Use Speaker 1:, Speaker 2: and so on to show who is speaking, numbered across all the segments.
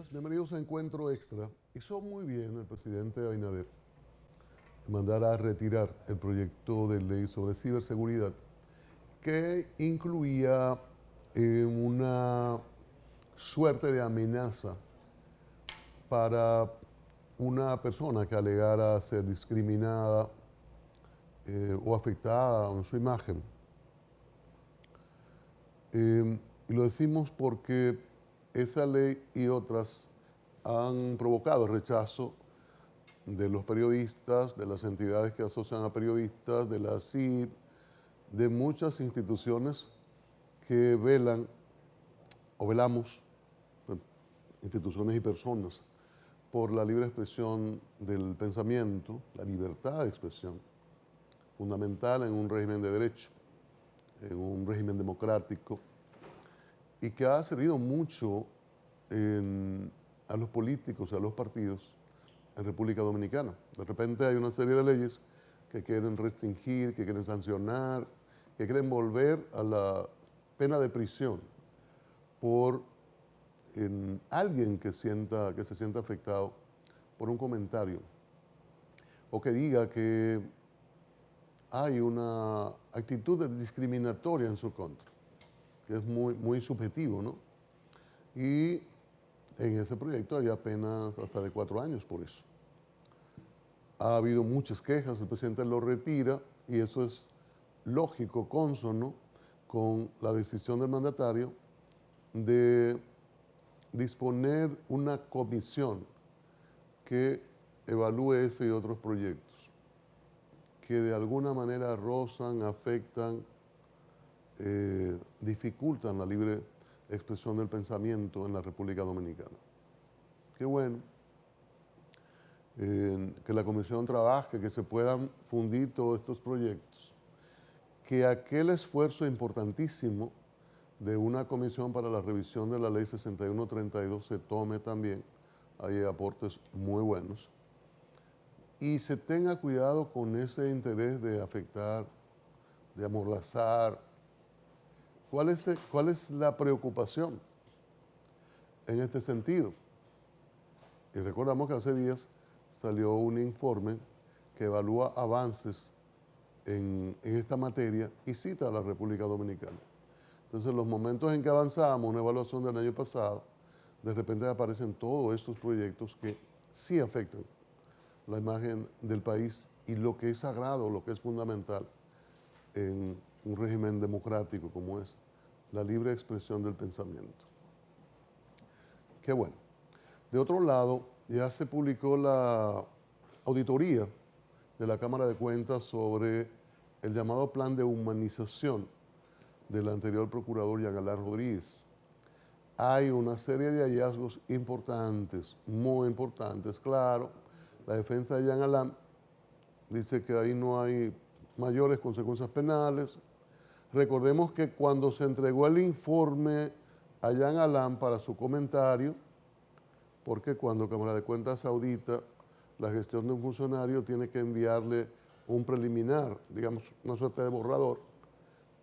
Speaker 1: noches, bienvenidos a Encuentro Extra. Hizo muy bien el presidente Abinader en mandar a retirar el proyecto de ley sobre ciberseguridad que incluía una suerte de amenaza para una persona que alegara ser discriminada o afectada en su imagen. Y lo decimos porque esa ley y otras han provocado el rechazo de los periodistas, de las entidades que asocian a periodistas, de la CID, de muchas instituciones que velan o velamos, instituciones y personas, por la libre expresión del pensamiento, la libertad de expresión, fundamental en un régimen de derecho, en un régimen democrático, y que ha servido mucho a los políticos, a los partidos en República Dominicana. De repente hay una serie de leyes que quieren restringir, que quieren sancionar, que quieren volver a la pena de prisión por alguien que se sienta afectado por un comentario o que diga que hay una actitud discriminatoria en su contra, que es muy subjetivo, ¿no? Y en ese proyecto hay apenas hasta de 4 años por eso. Ha habido muchas quejas, el presidente lo retira y eso es lógico, cónsono con la decisión del mandatario de disponer una comisión que evalúe ese y otros proyectos que de alguna manera rozan, afectan, dificultan la libre expresión del pensamiento en la República Dominicana. Qué bueno que la comisión trabaje, que se puedan fundir todos estos proyectos, que aquel esfuerzo importantísimo de una comisión para la revisión de la ley 6132 se tome también, hay aportes muy buenos, y se tenga cuidado con ese interés de afectar, de amordazar. ¿Cuál es la preocupación en este sentido? Y recordamos que hace días salió un informe que evalúa avances en esta materia y cita a la República Dominicana. Entonces, los momentos en que avanzamos, una evaluación del año pasado, de repente aparecen todos estos proyectos que sí afectan la imagen del país y lo que es sagrado, lo que es fundamental en un régimen democrático como es la libre expresión del pensamiento. Qué bueno. De otro lado, ya se publicó la auditoría de la Cámara de Cuentas sobre el llamado plan de humanización del anterior procurador Jean Alain Rodríguez. Hay una serie de hallazgos importantes, muy importantes. Claro, la defensa de Jean Alain dice que ahí no hay mayores consecuencias penales. Recordemos que cuando se entregó el informe a Jean Alain para su comentario, porque cuando Cámara de Cuentas audita la gestión de un funcionario tiene que enviarle un preliminar, digamos una suerte de borrador,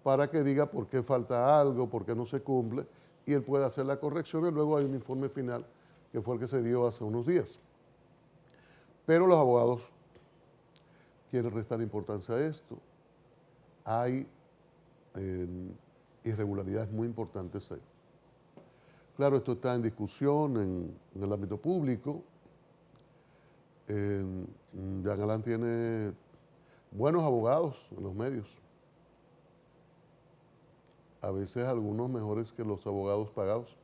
Speaker 1: para que diga por qué falta algo, por qué no se cumple, y él puede hacer la corrección y luego hay un informe final que fue el que se dio hace unos días. Pero los abogados quieren restar importancia a esto. Hay irregularidades muy importantes ahí. Claro, esto está en discusión en el ámbito público. Jean Alain tiene buenos abogados en los medios. A veces algunos mejores que los abogados pagados.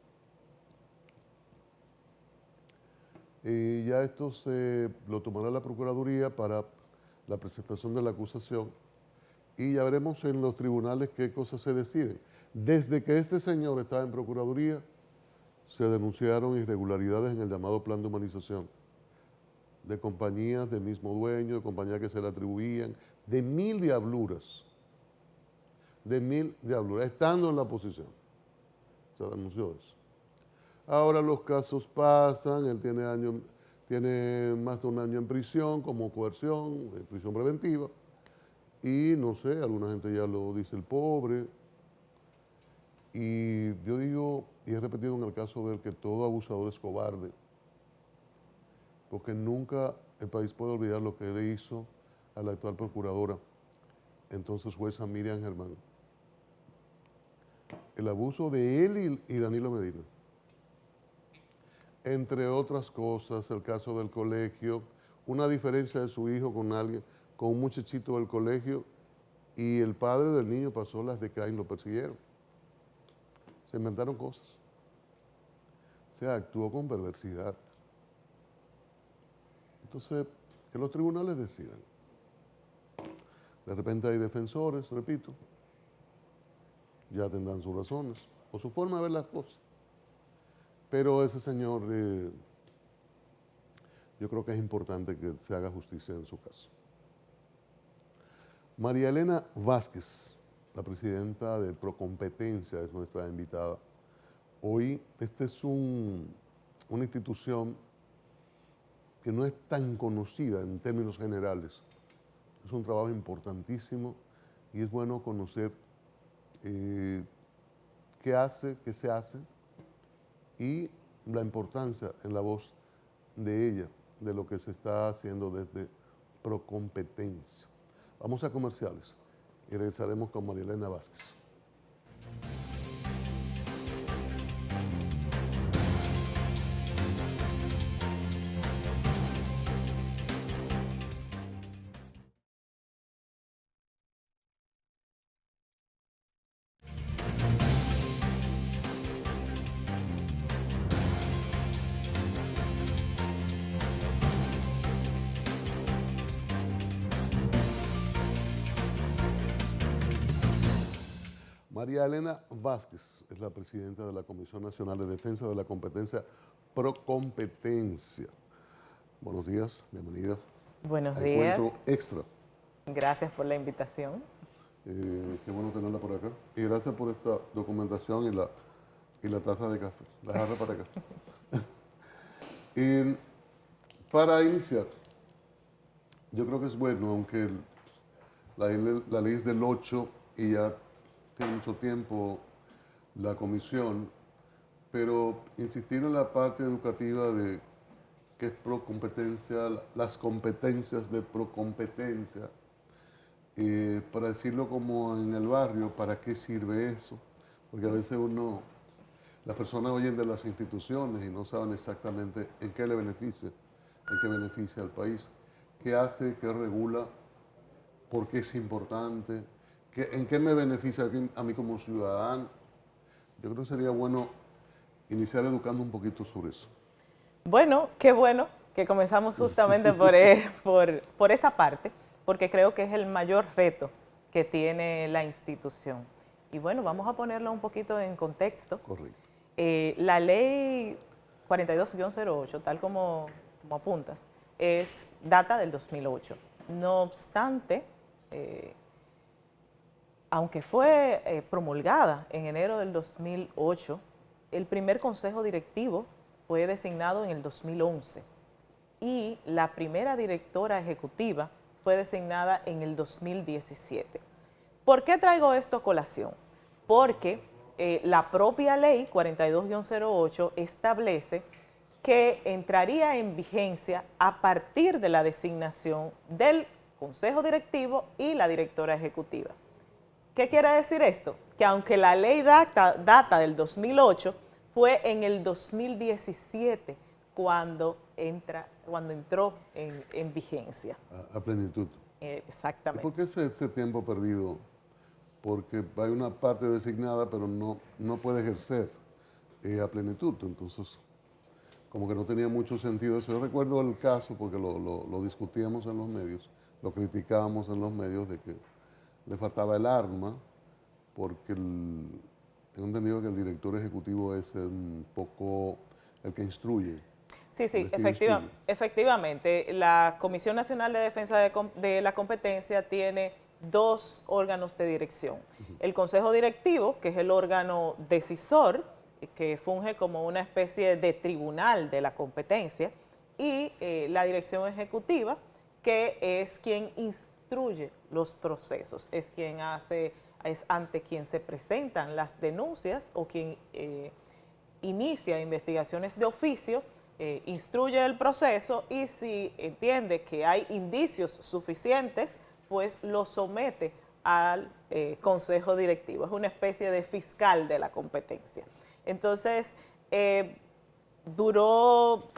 Speaker 1: Y ya esto lo tomará la Procuraduría para la presentación de la acusación y ya veremos en los tribunales qué cosas se deciden. Desde que este señor estaba en Procuraduría, se denunciaron irregularidades en el llamado plan de humanización de compañías del mismo dueño, de compañías que se le atribuían, de 1000 diabluras. De 1000 diabluras, estando en la oposición. Se denunció eso. Ahora los casos pasan, él tiene más de un año en prisión como coerción, en prisión preventiva, y no sé, alguna gente ya lo dice el pobre. Y yo digo, y he repetido en el caso de él que todo abusador es cobarde, porque nunca el país puede olvidar lo que él hizo a la actual procuradora, entonces jueza Miriam Germán. El abuso de él y Danilo Medina. Entre otras cosas, el caso del colegio, una diferencia de su hijo con alguien, con un muchachito del colegio, y el padre del niño pasó las de Caín, lo persiguieron. Se inventaron cosas. O sea, actuó con perversidad. Entonces, que los tribunales decidan. De repente hay defensores, repito, ya tendrán sus razones o su forma de ver las cosas. Pero ese señor, yo creo que es importante que se haga justicia en su caso. María Elena Vázquez, la presidenta de Procompetencia, es nuestra invitada. Hoy, esta es una institución que no es tan conocida en términos generales. Es un trabajo importantísimo y es bueno conocer qué hace, qué se hace y la importancia en la voz de ella, de lo que se está haciendo desde Procompetencia. Vamos a comerciales y regresaremos con María Elena Vázquez. María Elena Vázquez es la presidenta de la Comisión Nacional de Defensa de la Competencia Procompetencia. Buenos días, bienvenida.
Speaker 2: Buenos
Speaker 1: a
Speaker 2: días.
Speaker 1: Encuentro Extra.
Speaker 2: Gracias por la invitación.
Speaker 1: Qué bueno tenerla por acá. Y gracias por esta documentación y la taza de café, la jarra para café. Para iniciar, yo creo que es bueno, aunque la ley es del 8 y ya tiene mucho tiempo la comisión, pero insistir en la parte educativa de qué es procompetencia, las competencias de procompetencia, para decirlo como en el barrio, ¿para qué sirve eso? Porque a veces las personas oyen de las instituciones y no saben exactamente en qué le beneficia, en qué beneficia al país, qué hace, qué regula, por qué es importante, en qué me beneficia a mí como ciudadano. Yo creo que sería bueno iniciar educando un poquito sobre eso.
Speaker 2: Bueno que comenzamos justamente por esa parte, porque creo que es el mayor reto que tiene la institución. Y bueno, vamos a ponerlo un poquito en contexto.
Speaker 1: Correcto.
Speaker 2: La ley 42-08, tal como apuntas, data del 2008. No obstante, aunque fue promulgada en enero del 2008, el primer consejo directivo fue designado en el 2011 y la primera directora ejecutiva fue designada en el 2017. ¿Por qué traigo esto a colación? Porque la propia ley 42-08 establece que entraría en vigencia a partir de la designación del consejo directivo y la directora ejecutiva. ¿Qué quiere decir esto? Que aunque la ley data del 2008, fue en el 2017 cuando entró en vigencia.
Speaker 1: A plenitud.
Speaker 2: Exactamente.
Speaker 1: ¿Y por qué ese tiempo perdido? Porque hay una parte designada, pero no puede ejercer a plenitud. Entonces, como que no tenía mucho sentido eso. Yo recuerdo el caso, porque lo discutíamos en los medios, lo criticábamos en los medios, de que le faltaba el arma, porque tengo entendido que el director ejecutivo es un poco el que instruye.
Speaker 2: Sí, efectivamente. La Comisión Nacional de Defensa de la Competencia tiene dos órganos de dirección. El Consejo Directivo, que es el órgano decisor, que funge como una especie de tribunal de la competencia, y la Dirección Ejecutiva, que es quien instruye los procesos, es ante quien se presentan las denuncias o quien inicia investigaciones de oficio, instruye el proceso y si entiende que hay indicios suficientes, pues lo somete al consejo directivo. Es una especie de fiscal de la competencia. Entonces, duró,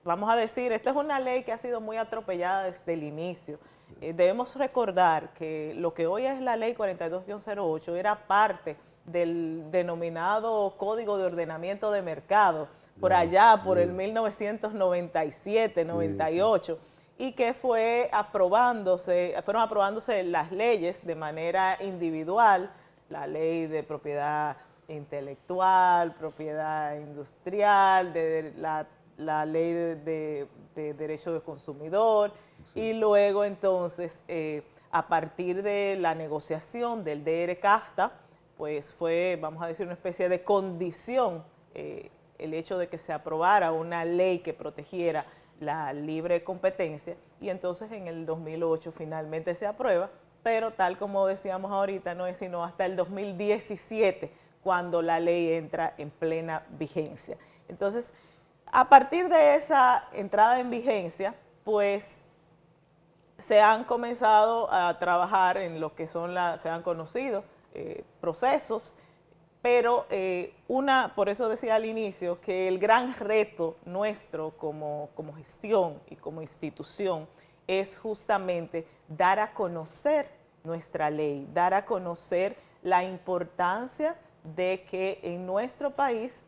Speaker 2: vamos a decir, esta es una ley que ha sido muy atropellada desde el inicio. Debemos recordar que lo que hoy es la ley 42-08 era parte del denominado Código de Ordenamiento de Mercado, por allá, por el 1997, 98, y que fueron aprobándose las leyes de manera individual, la ley de propiedad intelectual, propiedad industrial, la ley de derecho del consumidor, y luego entonces, a partir de la negociación del DR-CAFTA, pues fue, vamos a decir, una especie de condición el hecho de que se aprobara una ley que protegiera la libre competencia, y entonces en el 2008 finalmente se aprueba, pero tal como decíamos ahorita, no es sino hasta el 2017 cuando la ley entra en plena vigencia. Entonces, a partir de esa entrada en vigencia, pues se han comenzado a trabajar en lo que son se han conocido procesos, pero por eso decía al inicio que el gran reto nuestro como gestión y como institución es justamente dar a conocer nuestra ley, dar a conocer la importancia de que en nuestro país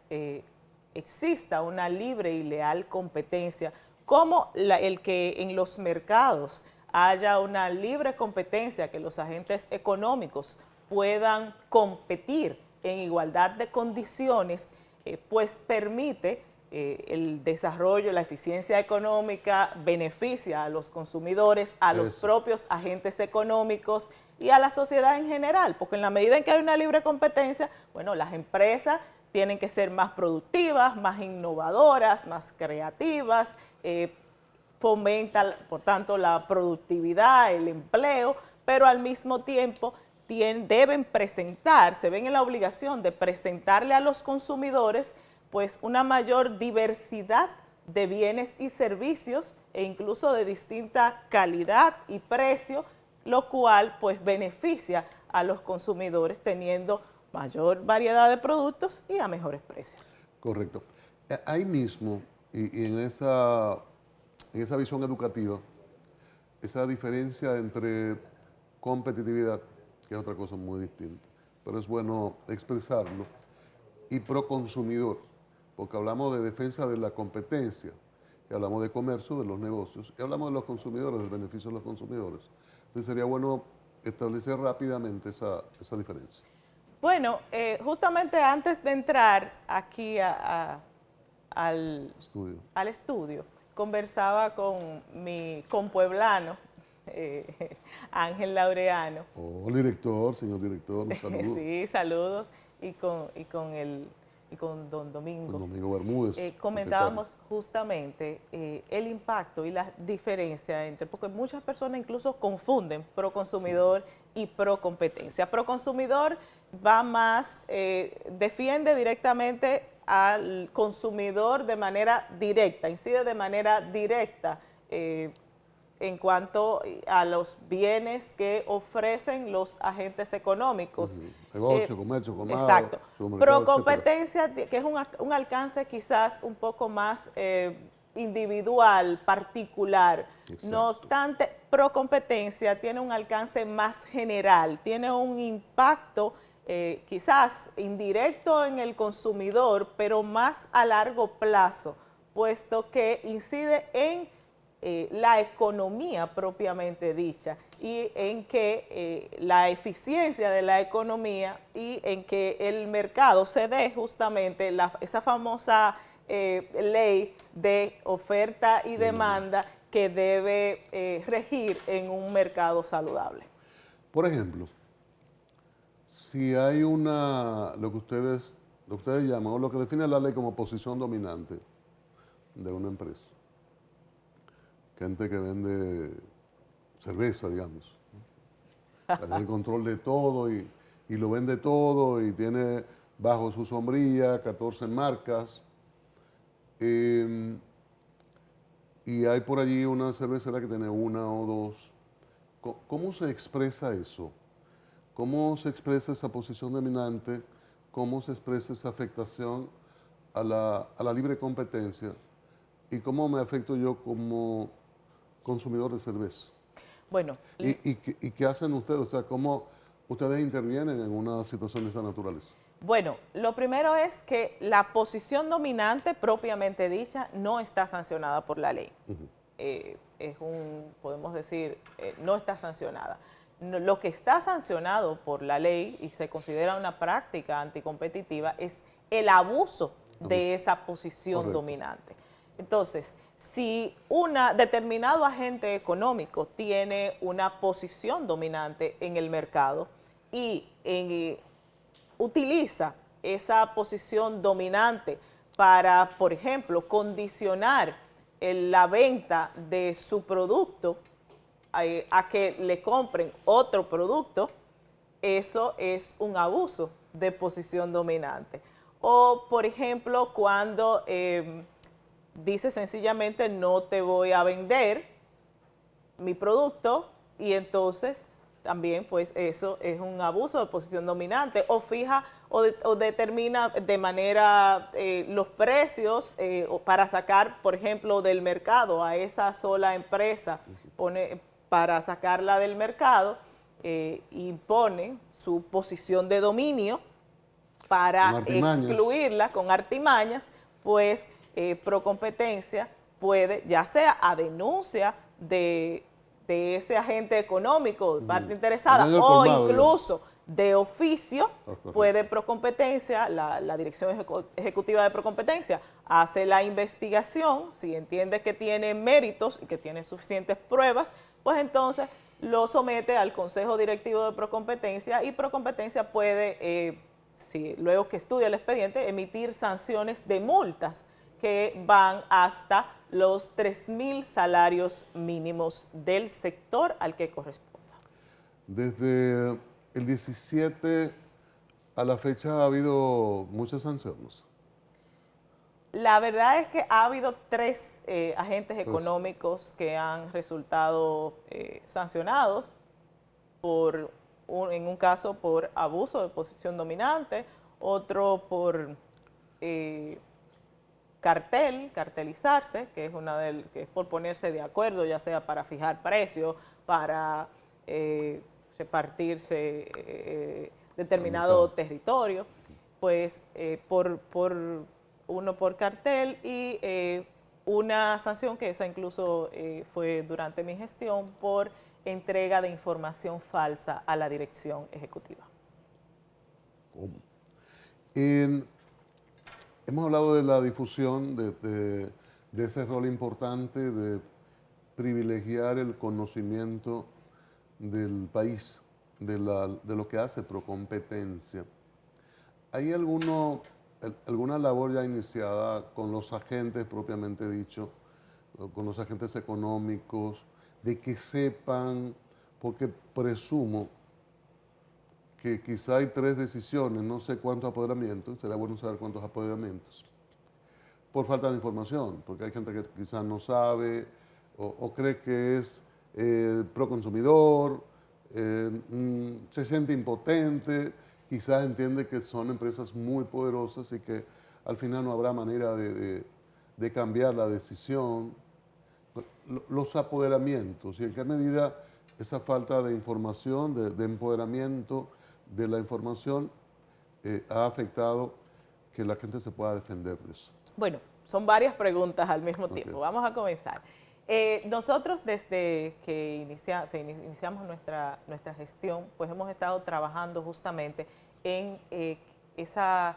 Speaker 2: exista una libre y leal competencia, como el que en los mercados haya una libre competencia, que los agentes económicos puedan competir en igualdad de condiciones, pues permite el desarrollo, la eficiencia económica, beneficia a los consumidores, a los propios agentes económicos y a la sociedad en general, porque en la medida en que hay una libre competencia, bueno, las empresas tienen que ser más productivas, más innovadoras, más creativas, fomenta, por tanto, la productividad, el empleo, pero al mismo tiempo deben se ven en la obligación de presentarle a los consumidores pues una mayor diversidad de bienes y servicios e incluso de distinta calidad y precio, lo cual pues beneficia a los consumidores teniendo mayor variedad de productos y a mejores precios.
Speaker 1: Correcto. Ahí mismo, y en esa visión educativa, esa diferencia entre competitividad, que es otra cosa muy distinta, pero es bueno expresarlo, y proconsumidor, porque hablamos de defensa de la competencia, y hablamos de comercio, de los negocios, y hablamos de los consumidores, del beneficio de los consumidores. Entonces sería bueno establecer rápidamente esa diferencia.
Speaker 2: Bueno, justamente antes de entrar aquí al estudio, conversaba con mi compueblano, Ángel Laureano.
Speaker 1: Oh, el director, señor director, un saludo.
Speaker 2: Sí, saludos, y con don Domingo.
Speaker 1: Don Domingo Bermúdez.
Speaker 2: Comentábamos justamente el impacto y la diferencia porque muchas personas incluso confunden proconsumidor y procompetencia. Proconsumidor va más, defiende directamente al consumidor de manera directa, incide de manera directa en cuanto a los bienes que ofrecen los agentes económicos.
Speaker 1: Negocio, comercio, colmado.
Speaker 2: Exacto. Procompetencia, que es un alcance quizás un poco más individual, particular. Exacto. No obstante, procompetencia tiene un alcance más general, tiene un impacto quizás indirecto en el consumidor, pero más a largo plazo, puesto que incide en la economía propiamente dicha y en que la eficiencia de la economía y en que el mercado se dé justamente esa famosa ley de oferta y demanda que debe regir en un mercado saludable.
Speaker 1: Por ejemplo, si hay lo que ustedes llaman, o lo que define la ley como posición dominante de una empresa, gente que vende cerveza, digamos, ¿no? Tiene el control de todo y lo vende todo y tiene bajo su sombría, 14 marcas. Y hay por allí una cervecera que tiene una o dos. ¿Cómo se expresa eso? ¿Cómo se expresa esa posición dominante? ¿Cómo se expresa esa afectación a la libre competencia? ¿Y cómo me afecto yo como consumidor de cerveza?
Speaker 2: Bueno,
Speaker 1: ¿Y qué hacen ustedes? O sea, ¿cómo ustedes intervienen en una situación de esa naturaleza?
Speaker 2: bueno, lo primero es que la posición dominante propiamente dicha no está sancionada por la ley. Podemos decir, no está sancionada. Lo que está sancionado por la ley y se considera una práctica anticompetitiva es el abuso de esa posición
Speaker 1: Correcto.
Speaker 2: dominante. Entonces, si un determinado agente económico tiene una posición dominante en el mercado y utiliza esa posición dominante para, por ejemplo, condicionar la venta de su producto a que le compren otro producto, eso es un abuso de posición dominante. O, por ejemplo, cuando dice sencillamente no te voy a vender mi producto y entonces también pues eso es un abuso de posición dominante o fija o determina de manera los precios para sacar, por ejemplo, del mercado a esa sola empresa, para sacarla del mercado, impone su posición de dominio para excluirla con artimañas, pues Procompetencia puede, ya sea a denuncia de ese agente económico, de parte interesada, o incluso de oficio, puede Procompetencia, la Dirección Ejecutiva de Procompetencia, hace la investigación, si entiende que tiene méritos y que tiene suficientes pruebas, pues entonces lo somete al Consejo Directivo de Procompetencia y Procompetencia puede, luego que estudia el expediente, emitir sanciones de multas que van hasta los 3.000 salarios mínimos del sector al que corresponda.
Speaker 1: Desde el 17 a la fecha ha habido muchas sanciones.
Speaker 2: La verdad es que ha habido 3 agentes económicos que han resultado sancionados en un caso por abuso de posición dominante, otro por cartelizarse, que es por ponerse de acuerdo, ya sea para fijar precios, para repartirse determinado territorio, pues uno por cartel y una sanción que esa incluso fue durante mi gestión por entrega de información falsa a la dirección ejecutiva.
Speaker 1: ¿Cómo? Hemos hablado de la difusión, de ese rol importante de privilegiar el conocimiento del país, de lo que hace Procompetencia. ¿Hay alguna labor ya iniciada con los agentes propiamente dicho, con los agentes económicos, de que sepan, porque presumo que quizá hay 3 decisiones, no sé cuántos apoderamientos, será bueno saber cuántos apoderamientos, por falta de información, porque hay gente que quizás no sabe o cree que es proconsumidor, se siente impotente, quizás entiende que son empresas muy poderosas y que al final no habrá manera de cambiar la decisión. Los apoderamientos y en qué medida esa falta de información, de empoderamiento de la información ha afectado que la gente se pueda defender de eso.
Speaker 2: Bueno, son varias preguntas al mismo tiempo. Vamos a comenzar. Nosotros desde que iniciamos nuestra gestión, pues hemos estado trabajando justamente en esa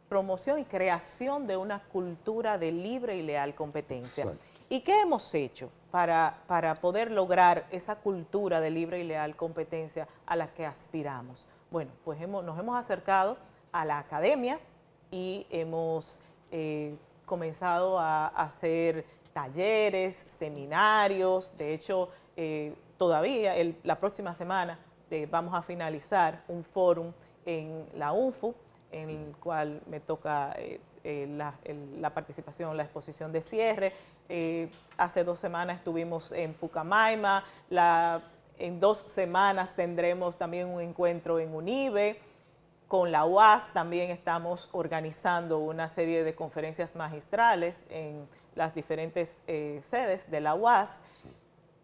Speaker 2: promoción y creación de una cultura de libre y leal competencia.
Speaker 1: Exacto.
Speaker 2: ¿Y qué hemos hecho para poder lograr esa cultura de libre y leal competencia a la que aspiramos? Bueno, pues nos hemos acercado a la academia y hemos comenzado a hacer talleres, seminarios. De hecho, todavía la próxima semana vamos a finalizar un fórum en la UNFU en el cual me toca la participación, la exposición de cierre. Hace 2 semanas estuvimos en Pucamaima, en 2 semanas tendremos también un encuentro en UNIBE. Con la UAS también estamos organizando una serie de conferencias magistrales en las diferentes sedes de la UAS. Sí.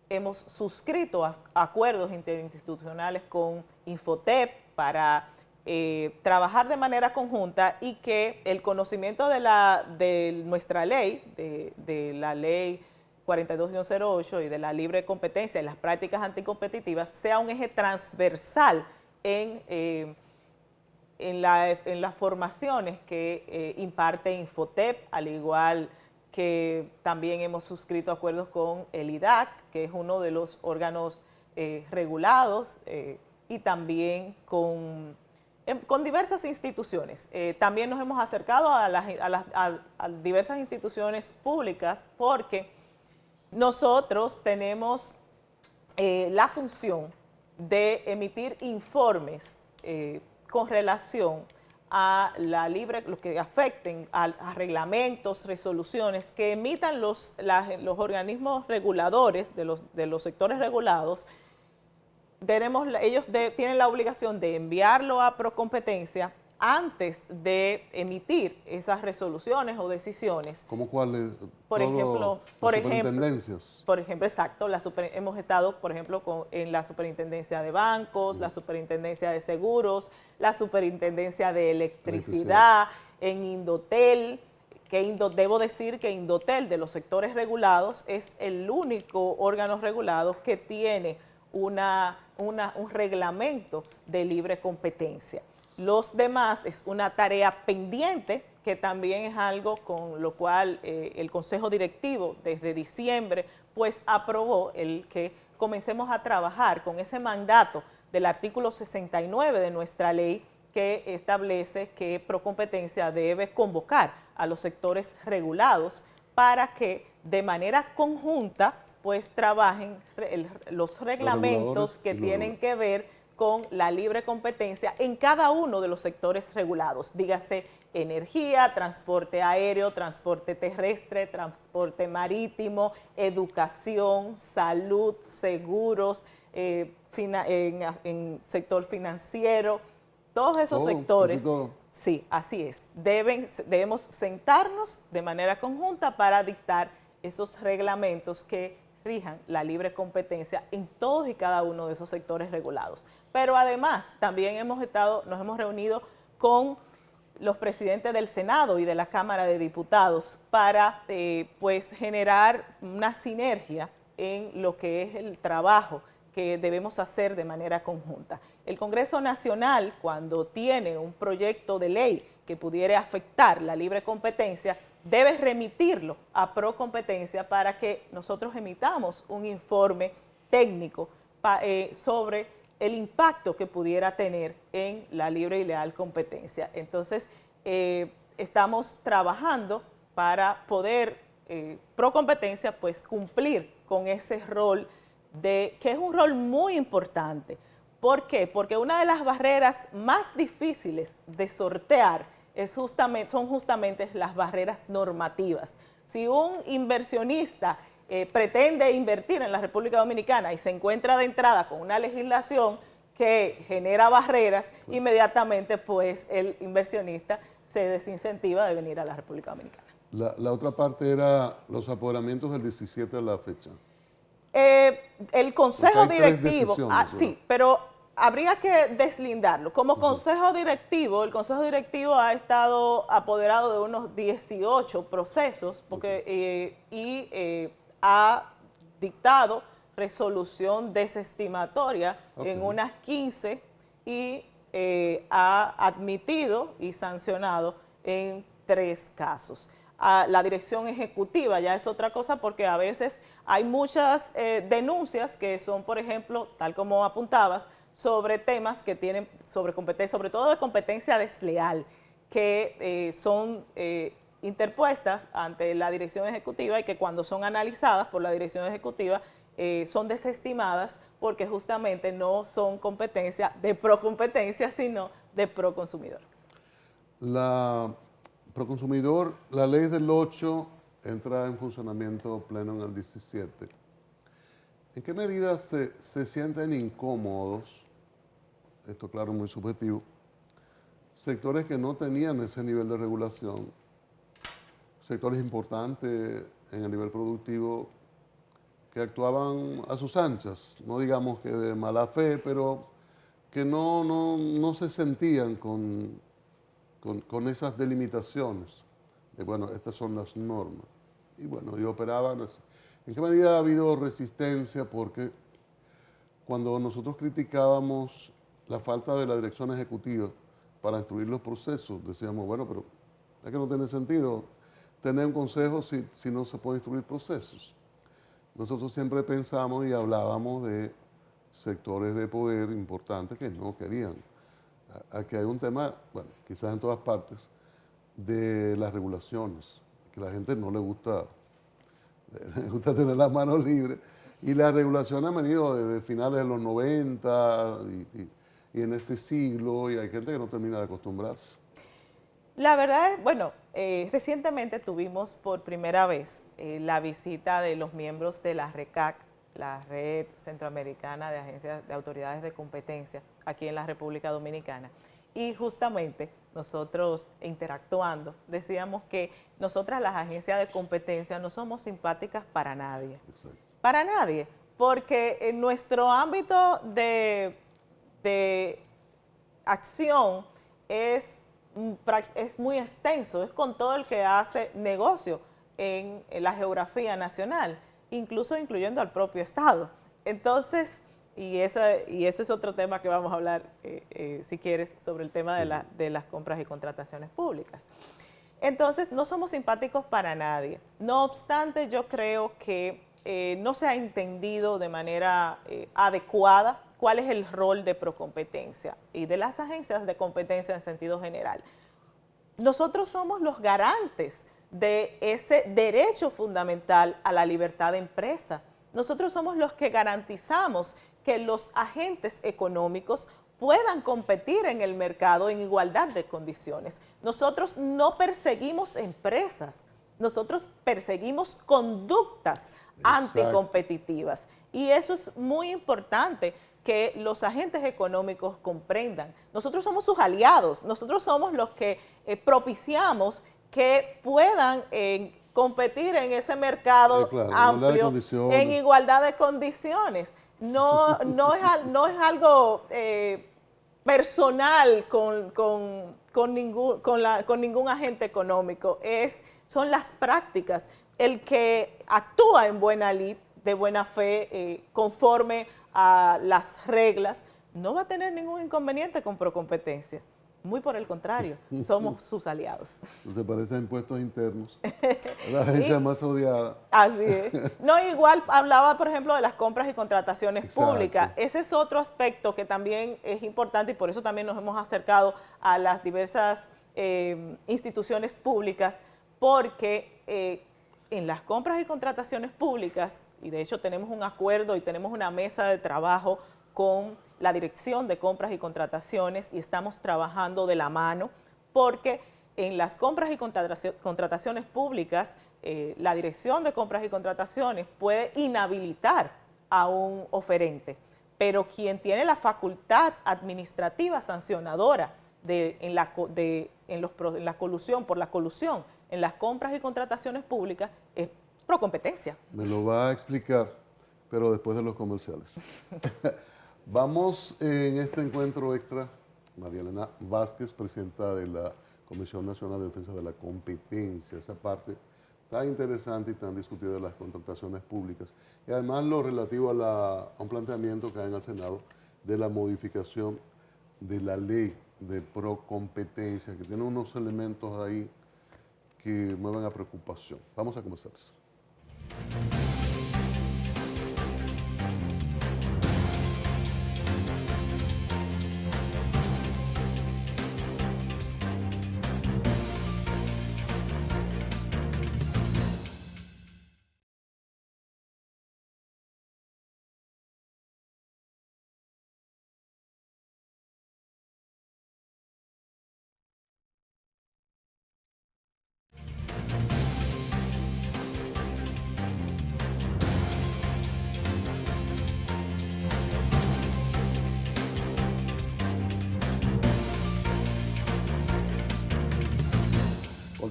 Speaker 2: Hemos suscrito acuerdos interinstitucionales con Infotep para trabajar de manera conjunta y que el conocimiento de nuestra ley, de la ley 42-08 y de la libre competencia y las prácticas anticompetitivas sea un eje transversal en las formaciones que imparte Infotep, al igual que también hemos suscrito acuerdos con el IDAC, que es uno de los órganos regulados, y también con diversas instituciones. También nos hemos acercado a diversas instituciones públicas porque nosotros tenemos la función de emitir informes con relación a lo que afecten a reglamentos, resoluciones que emitan los organismos reguladores de los sectores regulados. Ellos tienen la obligación de enviarlo a Procompetencia antes de emitir esas resoluciones o decisiones.
Speaker 1: ¿Cómo cuáles?
Speaker 2: Por ejemplo,
Speaker 1: superintendencias.
Speaker 2: Por ejemplo, exacto. Hemos estado, por ejemplo, en la Superintendencia de Bancos, la Superintendencia de Seguros, la Superintendencia de Electricidad, en Indotel, debo decir que Indotel, de los sectores regulados, es el único órgano regulado que tiene un reglamento de libre competencia. Los demás es una tarea pendiente, que también es algo con lo cual el Consejo Directivo desde diciembre pues aprobó el que comencemos a trabajar con ese mandato del artículo 69 de nuestra ley, que establece que Procompetencia debe convocar a los sectores regulados para que de manera conjunta pues trabajen los reglamentos que tienen que ver con la libre competencia en cada uno de los sectores regulados, dígase energía, transporte aéreo, transporte terrestre, transporte marítimo, educación, salud, seguros, en sector financiero, todos esos sectores. Sí, así es. Debemos sentarnos de manera conjunta para dictar esos reglamentos que rijan la libre competencia en todos y cada uno de esos sectores regulados. Pero además también nos hemos reunido con los presidentes del Senado y de la Cámara de Diputados para pues generar una sinergia en lo que es el trabajo que debemos hacer de manera conjunta. El Congreso Nacional, cuando tiene un proyecto de ley que pudiera afectar la libre competencia, debe remitirlo a Procompetencia para que nosotros emitamos un informe técnico sobre el impacto que pudiera tener en la libre y leal competencia. Entonces, estamos trabajando para poder, Procompetencia, pues cumplir con ese rol, que es un rol muy importante. ¿Por qué? Porque una de las barreras más difíciles de sortear son justamente las barreras normativas. Si un inversionista pretende invertir en la República Dominicana y se encuentra de entrada con una legislación que genera barreras, inmediatamente pues el inversionista se desincentiva de venir a la República Dominicana.
Speaker 1: La otra parte era los apoderamientos del 17 a la fecha.
Speaker 2: El Consejo Directivo, sí, pero habría que deslindarlo. Como Consejo Directivo, el Consejo Directivo ha estado apoderado de unos 18 procesos ha dictado resolución desestimatoria en unas 15 y ha admitido y sancionado en 3 casos. La dirección ejecutiva ya es otra cosa, porque a veces hay muchas denuncias que son, por ejemplo, tal como apuntabas, sobre temas que tienen sobre competencia, sobre todo de competencia desleal, que son interpuestas ante la dirección ejecutiva y que cuando son analizadas por la dirección ejecutiva son desestimadas porque justamente no son competencia de Procompetencia, sino de Proconsumidor.
Speaker 1: La Proconsumidor, la ley del 8 entra en funcionamiento pleno en el 17. ¿En qué medida se sienten incómodos, esto claro, muy subjetivo, sectores que no tenían ese nivel de regulación, sectores importantes en el nivel productivo que actuaban a sus anchas, no digamos que de mala fe, pero que no se sentían con esas delimitaciones de, bueno, estas son las normas? Y bueno, y operaban así. ¿En qué medida ha habido resistencia? Porque cuando nosotros criticábamos la falta de la dirección ejecutiva para instruir los procesos, decíamos, bueno, pero es que no tiene sentido tener un consejo si no se pueden instruir procesos. Nosotros siempre pensamos y hablábamos de sectores de poder importantes que no querían. Aquí hay un tema, bueno, quizás en todas partes, de las regulaciones, que a la gente no le gusta, le gusta tener las manos libres. Y las regulaciones han venido desde finales de los 90 y en este siglo, y hay gente que no termina de acostumbrarse.
Speaker 2: La verdad es, bueno, recientemente tuvimos por primera vez la visita de los miembros de la RECAC, la Red Centroamericana de Agencias de Autoridades de Competencia, aquí en la República Dominicana. Y justamente nosotros interactuando decíamos que nosotras las agencias de competencia no somos simpáticas para nadie.
Speaker 1: Exacto.
Speaker 2: Para nadie, porque en nuestro ámbito de acción es muy extenso, es con todo el que hace negocio en la geografía nacional, incluso incluyendo al propio Estado. Entonces, y ese es otro tema que vamos a hablar, si quieres, sobre el tema
Speaker 1: Sí.
Speaker 2: de las compras y contrataciones públicas. Entonces, no somos simpáticos para nadie. No obstante, yo creo que no se ha entendido de manera adecuada cuál es el rol de Procompetencia y de las agencias de competencia en sentido general. Nosotros somos los garantes de ese derecho fundamental a la libertad de empresa. Nosotros somos los que garantizamos que los agentes económicos puedan competir en el mercado en igualdad de condiciones. Nosotros no perseguimos empresas, nosotros perseguimos conductas
Speaker 1: Exacto.
Speaker 2: anticompetitivas. Y eso es muy importante que los agentes económicos comprendan. Nosotros somos sus aliados, nosotros somos los que propiciamos que puedan competir en ese mercado
Speaker 1: Claro, igualdad de
Speaker 2: amplio en
Speaker 1: condiciones.
Speaker 2: igualdad de condiciones. No es algo personal con ningún agente económico, son las prácticas. El que actúa en buena lid, de buena fe, conforme a las reglas, no va a tener ningún inconveniente con Procompetencia. Muy por el contrario, somos sus aliados.
Speaker 1: Se parece a impuestos internos. La agencia más odiada.
Speaker 2: Así es. No, igual hablaba, por ejemplo, de las compras y contrataciones
Speaker 1: Exacto.
Speaker 2: públicas. Ese es otro aspecto que también es importante y por eso también nos hemos acercado a las diversas instituciones públicas, porque en las compras y contrataciones públicas, y de hecho tenemos un acuerdo y tenemos una mesa de trabajo con la Dirección de Compras y Contrataciones y estamos trabajando de la mano porque en las compras y contrataciones públicas, la Dirección de Compras y Contrataciones puede inhabilitar a un oferente, pero quien tiene la facultad administrativa sancionadora en la colusión, por la colusión en las compras y contrataciones públicas es Procompetencia.
Speaker 1: Me lo va a explicar, pero después de los comerciales. Vamos en este encuentro extra, María Elena Vázquez, presidenta de la Comisión Nacional de Defensa de la Competencia, esa parte tan interesante y tan discutida de las contrataciones públicas. Y además lo relativo a un planteamiento que hay en el Senado de la modificación de la ley de Procompetencia, que tiene unos elementos ahí que mueven a preocupación. Vamos a comenzar.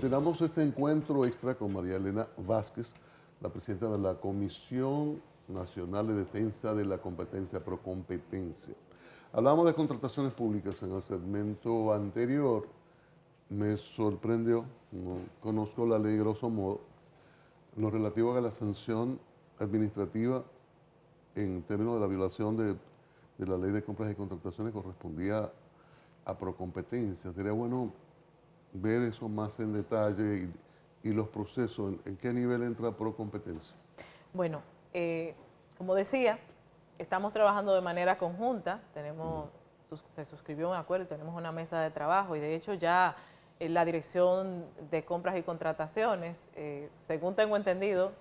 Speaker 1: continuamos este encuentro extra con María Elena Vázquez, la presidenta de la Comisión Nacional de Defensa de la Competencia Procompetencia. Hablamos de contrataciones públicas en el segmento anterior. Me sorprendió, no conozco la ley grosso modo, en lo relativo a la sanción administrativa en términos de la violación de la ley de compras y contrataciones correspondía a procompetencia. Sería bueno ver eso más en detalle y los procesos, en qué nivel entra procompetencia.
Speaker 2: Bueno, como decía, estamos trabajando de manera conjunta, se suscribió un acuerdo, tenemos una mesa de trabajo y de hecho ya la Dirección de Compras y Contrataciones, según tengo entendido,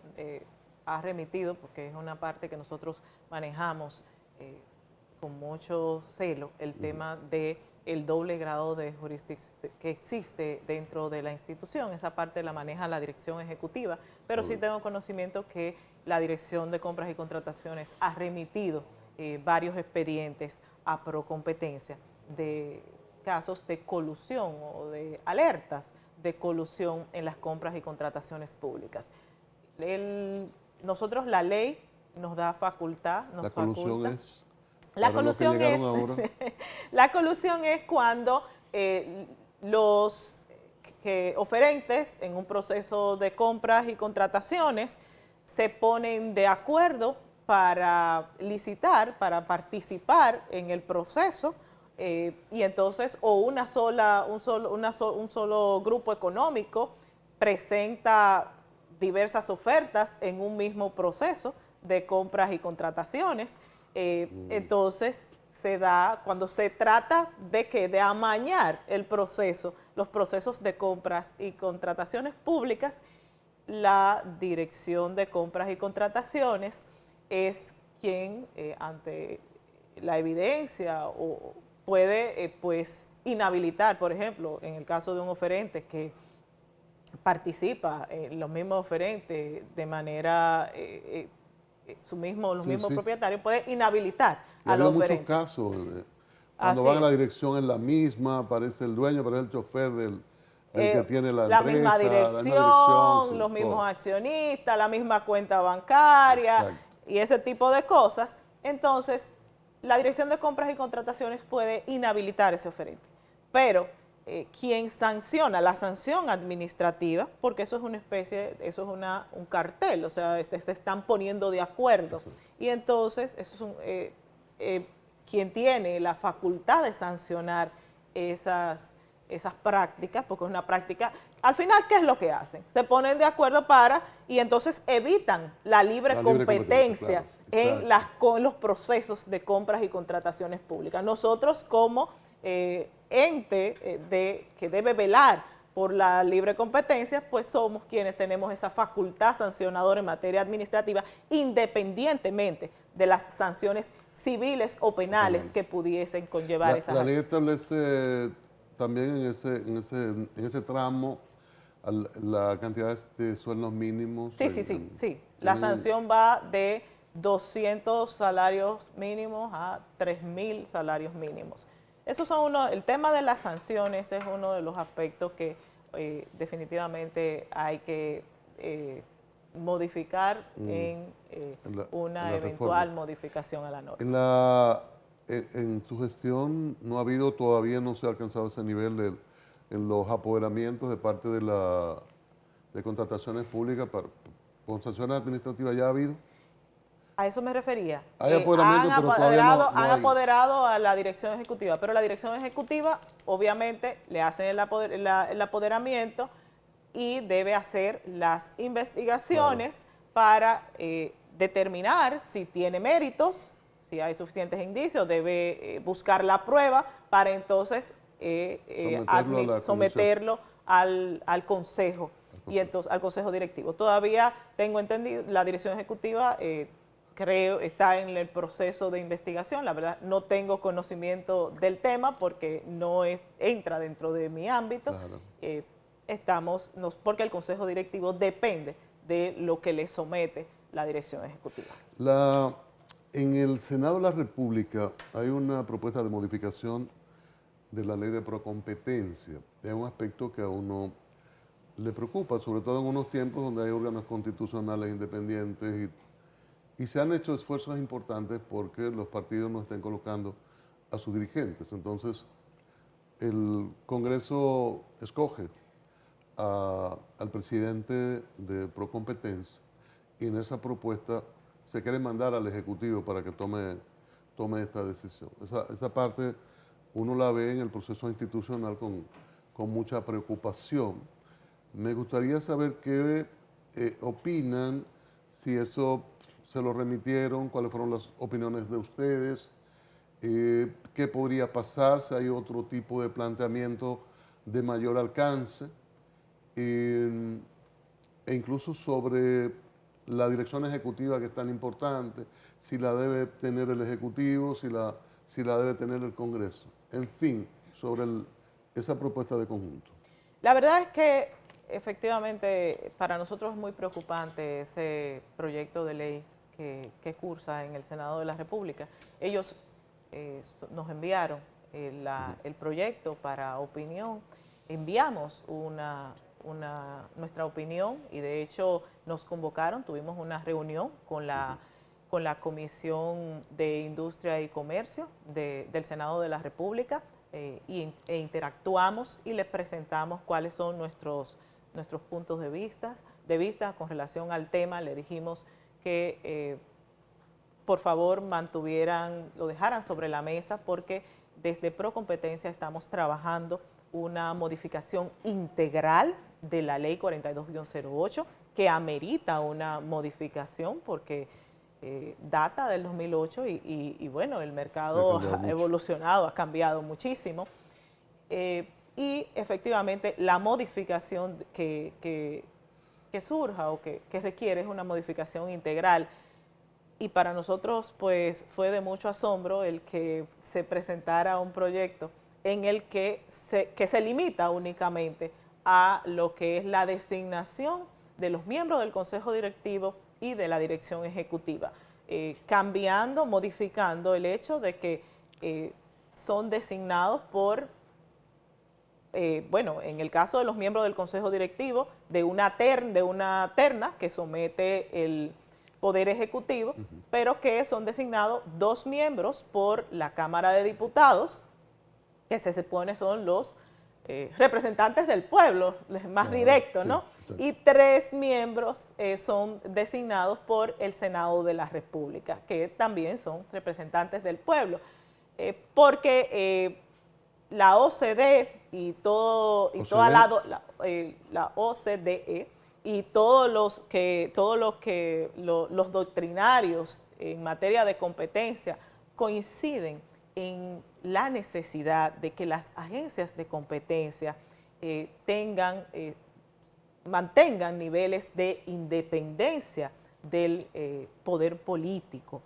Speaker 2: ha remitido, porque es una parte que nosotros manejamos con mucho celo, el tema de el doble grado de jurisdicción que existe dentro de la institución. Esa parte la maneja la dirección ejecutiva, pero sí tengo conocimiento que la Dirección de Compras y Contrataciones ha remitido varios expedientes a Procompetencia de casos de colusión o de alertas de colusión en las compras y contrataciones públicas. Nosotros, la ley nos da facultad, nos faculta. La colusión es, la colusión es cuando los oferentes en un proceso de compras y contrataciones se ponen de acuerdo para licitar, para participar en el proceso y entonces un solo grupo económico presenta diversas ofertas en un mismo proceso de compras y contrataciones. Entonces se da, cuando se trata de amañar el proceso, los procesos de compras y contrataciones públicas, la Dirección de Compras y Contrataciones es quien ante la evidencia puede pues inhabilitar, por ejemplo, en el caso de un oferente que participa, los mismos oferentes de manera los mismos propietarios pueden inhabilitar a los oferentes.
Speaker 1: Hay muchos casos, cuando van a la dirección es la misma, aparece el dueño, aparece el chofer del que tiene la empresa.
Speaker 2: Misma dirección, los mismos accionistas, la misma cuenta bancaria y ese tipo de cosas. Entonces, la Dirección de Compras y Contrataciones puede inhabilitar ese oferente. Pero quien sanciona, la sanción administrativa, porque eso es una especie, eso es un cartel, o sea, se están poniendo de acuerdo. Y entonces, eso es quien tiene la facultad de sancionar esas prácticas, porque es una práctica, al final, ¿qué es lo que hacen? Se ponen de acuerdo y entonces evitan la libre competencia con los procesos de compras y contrataciones públicas. Nosotros como ente que debe velar por la libre competencia, pues somos quienes tenemos esa facultad sancionadora en materia administrativa, independientemente de las sanciones civiles o penales que pudiesen conllevar esas.
Speaker 1: La ley establece también en ese tramo la cantidad de sueldos mínimos.
Speaker 2: Sí. La sanción va de 200 salarios mínimos a 3.000 salarios mínimos. El tema de las sanciones es uno de los aspectos que definitivamente hay que modificar en una eventual modificación a la norma.
Speaker 1: En tu gestión no se ha alcanzado ese nivel en los apoderamientos de parte de contrataciones públicas con sanciones administrativas. ¿Ya ha habido?
Speaker 2: A eso me refería.
Speaker 1: Hay apoderamiento, pero todavía no
Speaker 2: han apoderado a la dirección ejecutiva, pero la dirección ejecutiva obviamente le hacen el apoderamiento y debe hacer las investigaciones para determinar si tiene méritos, si hay suficientes indicios, debe buscar la prueba para entonces someterlo al consejo y entonces al consejo directivo. Todavía tengo entendido, la dirección ejecutiva creo está en el proceso de investigación. La verdad no tengo conocimiento del tema porque no entra dentro de mi ámbito. Claro. Porque el consejo directivo depende de lo que le somete la dirección ejecutiva.
Speaker 1: En el Senado de la República hay una propuesta de modificación de la ley de procompetencia. Es un aspecto que aún le preocupa, sobre todo en unos tiempos donde hay órganos constitucionales independientes y se han hecho esfuerzos importantes porque los partidos no estén colocando a sus dirigentes. Entonces, el Congreso escoge al presidente de Procompetencia y en esa propuesta se quiere mandar al Ejecutivo para que tome esta decisión. Esa parte uno la ve en el proceso institucional con mucha preocupación. Me gustaría saber qué opinan, si eso se lo remitieron, cuáles fueron las opiniones de ustedes, qué podría pasar si hay otro tipo de planteamiento de mayor alcance, e incluso sobre la dirección ejecutiva, que es tan importante, si la debe tener el Ejecutivo, si la debe tener el Congreso. En fin, sobre esa propuesta de conjunto.
Speaker 2: La verdad es que efectivamente para nosotros es muy preocupante ese proyecto de ley que cursa en el Senado de la República. Ellos nos enviaron el proyecto para opinión, enviamos nuestra opinión y de hecho nos convocaron, tuvimos una reunión con la Comisión de Industria y Comercio del Senado de la República e interactuamos y les presentamos cuáles son nuestros puntos de vista con relación al tema. Le dijimos que por favor lo dejaran sobre la mesa porque desde Procompetencia estamos trabajando una modificación integral de la ley 42-08 que amerita una modificación porque data del 2008 y bueno, el mercado ha evolucionado, ha cambiado muchísimo. Y efectivamente la modificación que surja o que requiere es una modificación integral. Y para nosotros pues fue de mucho asombro el que se presentara un proyecto en el que se limita únicamente a lo que es la designación de los miembros del Consejo Directivo y de la Dirección Ejecutiva, modificando el hecho de que son designados por, en el caso de los miembros del Consejo Directivo, de una terna que somete el Poder Ejecutivo, pero que son designados 2 miembros por la Cámara de Diputados, que se supone son los representantes del pueblo, más directos, ¿no? Sí, y 3 miembros son designados por el Senado de la República, que también son representantes del pueblo, porque la OCDE y toda la OCDE y todos los doctrinarios en materia de competencia coinciden en la necesidad de que las agencias de competencia mantengan niveles de independencia del poder político.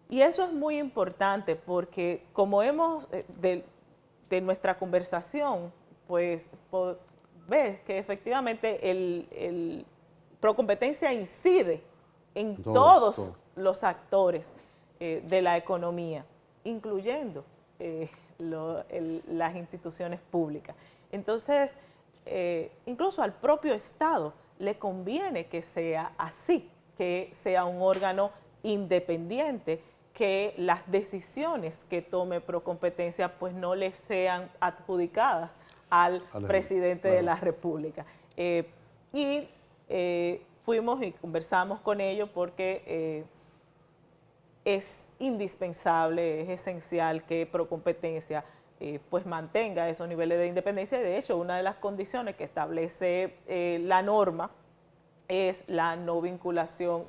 Speaker 2: Y eso es muy importante porque como de nuestra conversación, pues ves que efectivamente el Procompetencia incide en todos los actores de la economía, incluyendo las instituciones públicas. Entonces, incluso al propio Estado le conviene que sea así, que sea un órgano independiente, que las decisiones que tome Procompetencia pues no le sean adjudicadas al presidente de la República. Fuimos y conversamos con ellos porque es indispensable, es esencial que Procompetencia pues mantenga esos niveles de independencia. De hecho, una de las condiciones que establece la norma es la no vinculación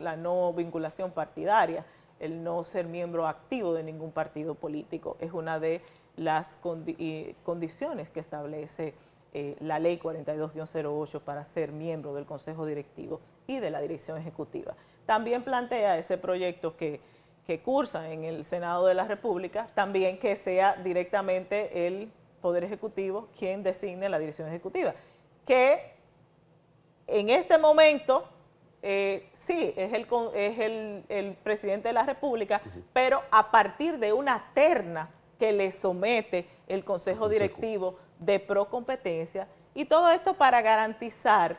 Speaker 2: partidaria, el no ser miembro activo de ningún partido político. Es una de las condiciones que establece la ley 42-08 para ser miembro del Consejo Directivo y de la Dirección Ejecutiva. También plantea ese proyecto que cursa en el Senado de la República, también que sea directamente el Poder Ejecutivo quien designe la Dirección Ejecutiva, que en este momento sí, es el presidente de la República, pero a partir de una terna que le somete el Consejo Directivo de Procompetencia Y todo esto para garantizar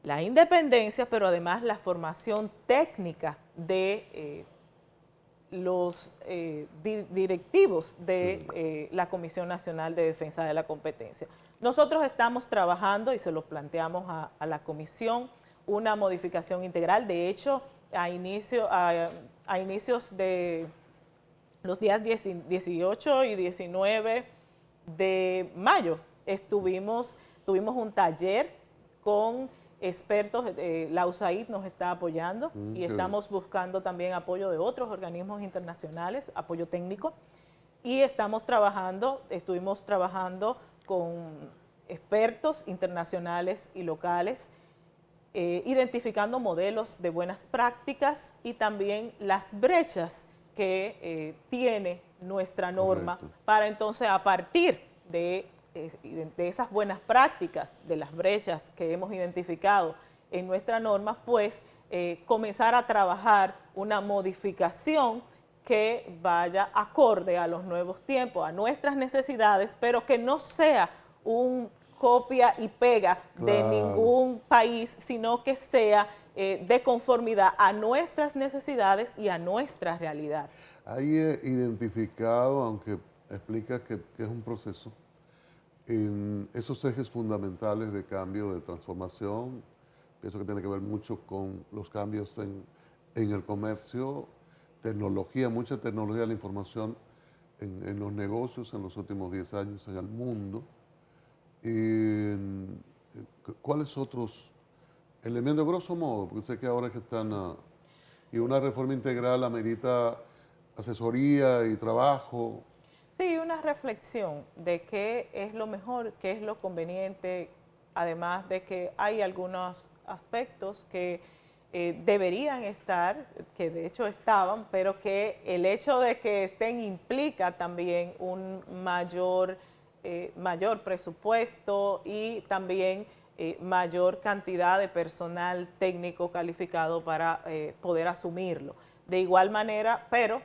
Speaker 2: la independencia, pero además la formación técnica de los directivos de la Comisión Nacional de Defensa de la Competencia. Nosotros estamos trabajando, y se lo planteamos a la comisión, una modificación integral. De hecho, a inicios de los días 18 y 19 de mayo tuvimos un taller con expertos. La USAID nos está apoyando y estamos buscando también apoyo de otros organismos internacionales, apoyo técnico, y estuvimos trabajando con expertos internacionales y locales, identificando modelos de buenas prácticas y también las brechas que tiene nuestra norma. Correcto. Para entonces, a partir de esas buenas prácticas, de las brechas que hemos identificado en nuestra norma, pues comenzar a trabajar una modificación que vaya acorde a los nuevos tiempos, a nuestras necesidades, pero que no sea un copia y pega de ningún país, sino que sea de conformidad a nuestras necesidades y a nuestra realidad.
Speaker 1: Hay identificado, aunque explicas que es un proceso, en esos ejes fundamentales de cambio, de transformación, pienso que tiene que ver mucho con los cambios en el comercio, tecnología, mucha tecnología de la información en los negocios en los últimos 10 años en el mundo. ¿Cuáles otros elementos, grosso modo? Porque sé que ahora que están, y una reforma integral amerita asesoría y trabajo.
Speaker 2: Sí, una reflexión de qué es lo mejor, qué es lo conveniente, además de que hay algunos aspectos que deberían estar, que de hecho estaban, pero que el hecho de que estén implica también un mayor presupuesto y también mayor cantidad de personal técnico calificado para poder asumirlo. De igual manera, pero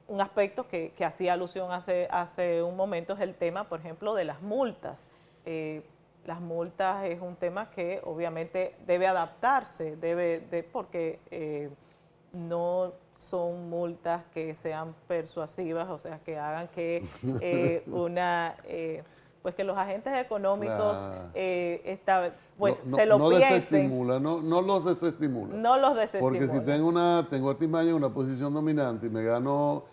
Speaker 2: un aspecto que hacía alusión hace un momento es el tema, por ejemplo, de las multas. Las multas es un tema que obviamente debe adaptarse, porque no son multas que sean persuasivas, o sea, que hagan que pues que los agentes económicos se lo
Speaker 1: no
Speaker 2: piensen.
Speaker 1: Desestimula, no los desestimula.
Speaker 2: No los desestimula.
Speaker 1: Porque si tengo Artimaña en una posición dominante y me gano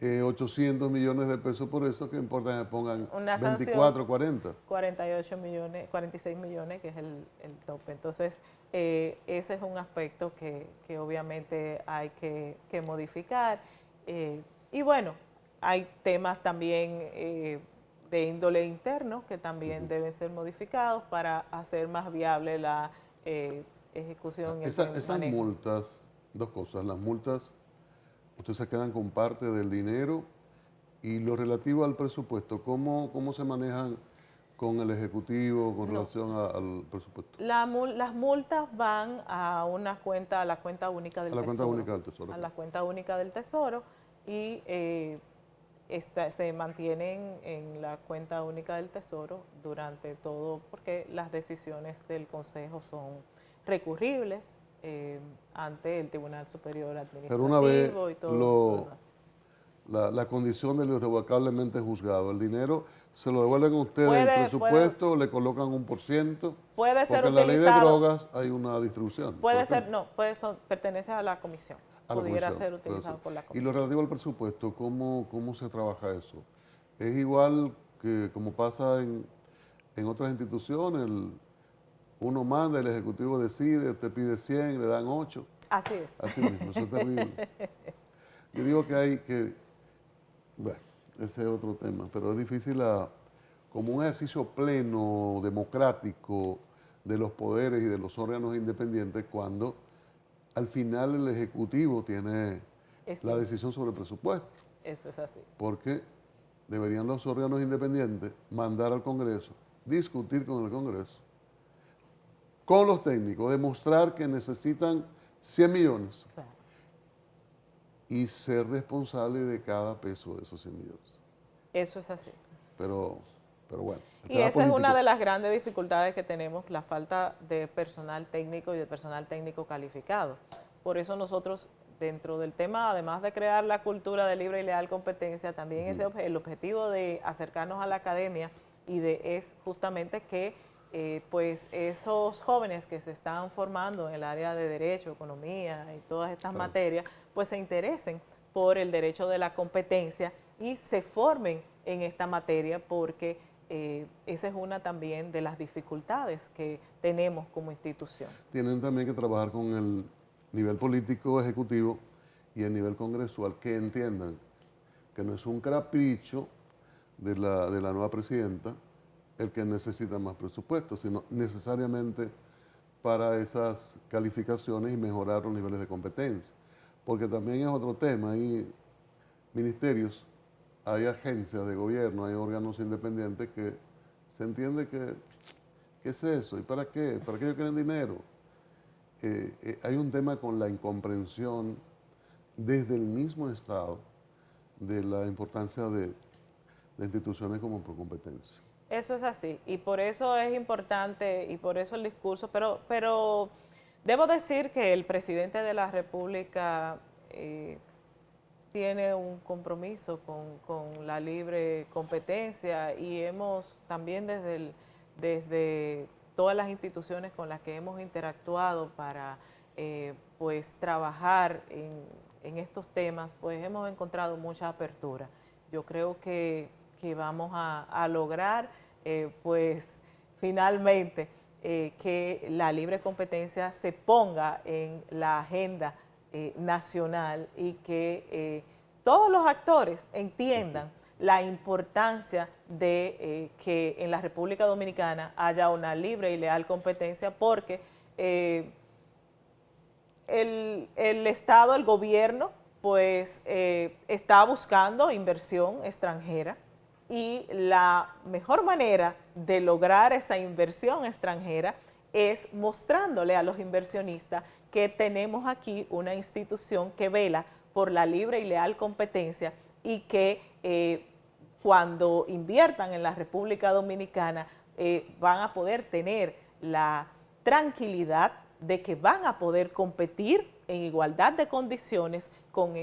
Speaker 1: 800 millones de pesos por eso, ¿qué importa que me pongan
Speaker 2: una
Speaker 1: 24, 40?
Speaker 2: 48 millones, 46 millones, que es el tope. Entonces, ese es un aspecto que obviamente hay que modificar. Y bueno, hay temas también de índole interno que también deben ser modificados para hacer más viable la ejecución.
Speaker 1: Esas multas, dos cosas, las multas, ustedes se quedan con parte del dinero, y lo relativo al presupuesto, ¿cómo se manejan con el Ejecutivo con relación al presupuesto?
Speaker 2: Las multas van a la cuenta única del Tesoro.
Speaker 1: A la cuenta única del Tesoro.
Speaker 2: A la cuenta única del Tesoro, y se mantienen en la cuenta única del Tesoro durante todo, porque las decisiones del Consejo son recurribles ante el Tribunal Superior Administrativo.
Speaker 1: Pero una vez
Speaker 2: y todo lo demás.
Speaker 1: La condición de lo irrevocablemente juzgado, ¿el dinero se lo devuelven a ustedes el presupuesto, le colocan un %?
Speaker 2: Puede ser
Speaker 1: porque en la ley de drogas hay una distribución.
Speaker 2: Pertenece a la comisión. Pudiera ser utilizado por la comisión.
Speaker 1: Y lo relativo al presupuesto, ¿cómo se trabaja eso? ¿Es igual que como pasa en otras instituciones? Uno manda, el Ejecutivo decide, te pide 100, le dan 8.
Speaker 2: Así es.
Speaker 1: Así mismo, eso es terrible. Yo digo bueno, ese es otro tema, pero es difícil como un ejercicio pleno, democrático de los poderes y de los órganos independientes, cuando al final el Ejecutivo tiene la decisión sobre el presupuesto.
Speaker 2: Eso es así.
Speaker 1: Porque deberían los órganos independientes mandar al Congreso, discutir con el Congreso, con los técnicos, demostrar que necesitan 100 millones.
Speaker 2: Claro.
Speaker 1: Y ser responsable de cada peso de esos 100 millones.
Speaker 2: Eso es así.
Speaker 1: Pero Pero bueno.
Speaker 2: Y esa es una de las grandes dificultades que tenemos, la falta de personal técnico y de personal técnico calificado. Por eso nosotros, dentro del tema, además de crear la cultura de libre y leal competencia, también el objetivo de acercarnos a la academia es justamente que pues esos jóvenes que se están formando en el área de derecho, economía y todas estas materias, pues se interesen por el derecho de la competencia y se formen en esta materia, porque esa es una también de las dificultades que tenemos como institución.
Speaker 1: Tienen también que trabajar con el nivel político ejecutivo y el nivel congresual, que entiendan que no es un capricho de la nueva presidenta el que necesita más presupuesto, sino necesariamente para esas calificaciones y mejorar los niveles de competencia. Porque también es otro tema, hay ministerios, hay agencias de gobierno, hay órganos independientes que se entiende que, ¿qué es eso? ¿Y para qué? ¿Para qué ellos quieren dinero? Hay un tema con la incomprensión desde el mismo Estado de la importancia de instituciones como Procompetencia.
Speaker 2: Eso es así, y por eso es importante, y por eso el discurso, pero debo decir que el presidente de la República tiene un compromiso con la libre competencia, y hemos también desde todas las instituciones con las que hemos interactuado para pues trabajar en estos temas, pues hemos encontrado mucha apertura. Yo creo que vamos a lograr pues finalmente que la libre competencia se ponga en la agenda nacional, y que todos los actores entiendan la importancia de que en la República Dominicana haya una libre y leal competencia, porque el Estado, el gobierno, pues está buscando inversión extranjera, y la mejor manera de lograr esa inversión extranjera es mostrándole a los inversionistas que tenemos aquí una institución que vela por la libre y leal competencia, y que cuando inviertan en la República Dominicana van a poder tener la tranquilidad de que van a poder competir en igualdad de condiciones con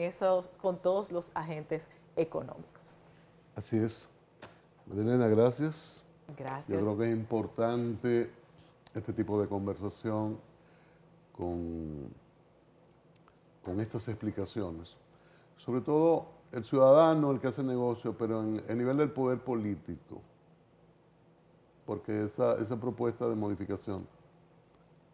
Speaker 2: todos los agentes económicos.
Speaker 1: Así es. María-Elena, gracias.
Speaker 2: Gracias.
Speaker 1: Yo creo que es importante este tipo de conversación con estas explicaciones. Sobre todo el ciudadano, el que hace negocio, pero en el nivel del poder político. Porque esa propuesta de modificación,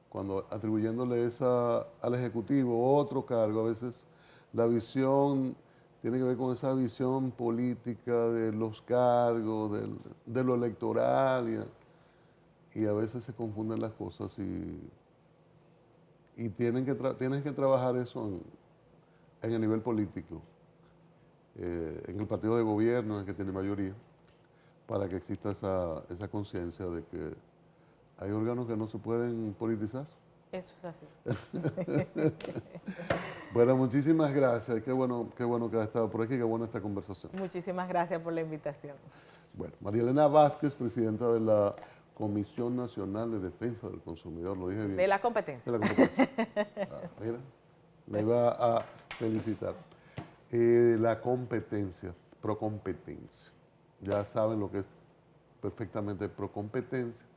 Speaker 1: cuando atribuyéndole esa al Ejecutivo otro cargo, a veces la visión tiene que ver con esa visión política de los cargos, de lo electoral, y a veces se confunden las cosas, y tienes que trabajar eso en el nivel político, en el partido de gobierno, en el que tiene mayoría, para que exista esa conciencia de que hay órganos que no se pueden politizar.
Speaker 2: Eso es así.
Speaker 1: Bueno, muchísimas gracias. Qué bueno que has estado por aquí, qué buena esta conversación.
Speaker 2: Muchísimas gracias por la invitación.
Speaker 1: Bueno, María-Elena Vázquez, presidenta de la Comisión Nacional de Defensa del Consumidor, lo dije bien.
Speaker 2: De la competencia.
Speaker 1: De la competencia. Mira, me iba a felicitar. La competencia, Procompetencia. Ya saben lo que es perfectamente Procompetencia,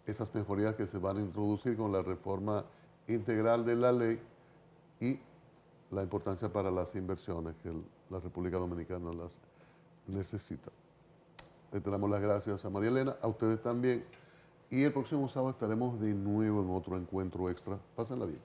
Speaker 1: esas mejorías que se van a introducir con la reforma integral de la ley y la importancia para las inversiones que la República Dominicana las necesita. Le damos las gracias a María-Elena, a ustedes también, y el próximo sábado estaremos de nuevo en otro encuentro extra. Pásenla bien.